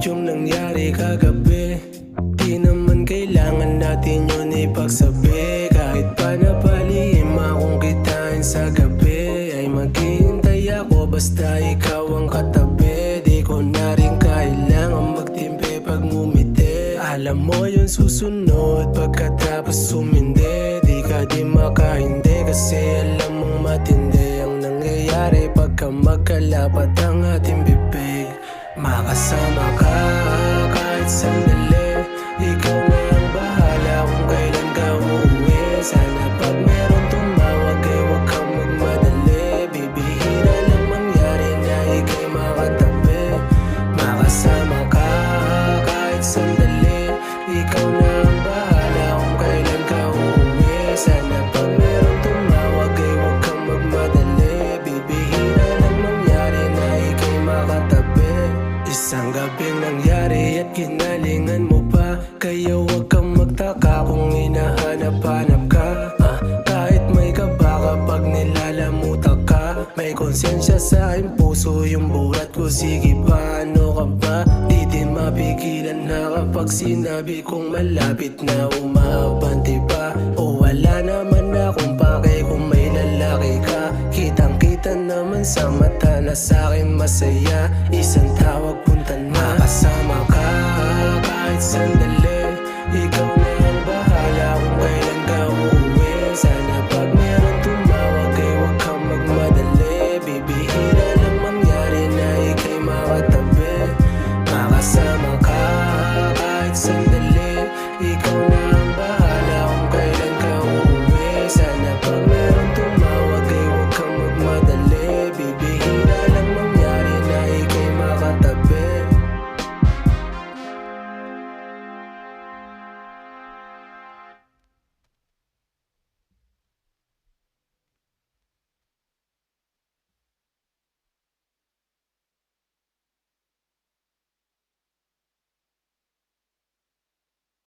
yung nangyari kagabi. Di naman kailangan natin yun ipagsabi. Kahit pa napalihim akong kitain sa gabi, ay maghihintay ako basta ikaw ang katabi. Di ko na rin kailangan magtimpe pag ngumiti. Alam mo yung susunod pagkatapos sumindi. Di ka di makahindi kasi alam mong matindi ang nangyayari pagka magkalapat ang ating bibig. Makasama ka kahit sandali, ikaw na ang bahala kung kailan ka uuwi. Sana pag meron tumawag ay huwag kang magmadali. Bibihira lang mangyari na ika'y makatabi. Makasama ka kahit sandali, ikaw na ang bahala kung kailan ka uuwi. Sana pag meron tumawag ay huwag kang magmadali. Bibihira lang mangyari na ika'y makatabi. Isang gabing nangyari at ginalingan mo pa, kaya huwag kang magtaka kung hinahanap-hanap ka. Kahit may kaba kapag nilalamutan ka, may konsensya sa aking puso yung buhat ko. Sige pa, ano ka ba? Di din mapigilan na kapag sinabi kong malapit na umaabante pa. O wala naman akong pake kung may lalaki ka. Kitang-kita naman sa mata na sa'kin masaya. Isang tawag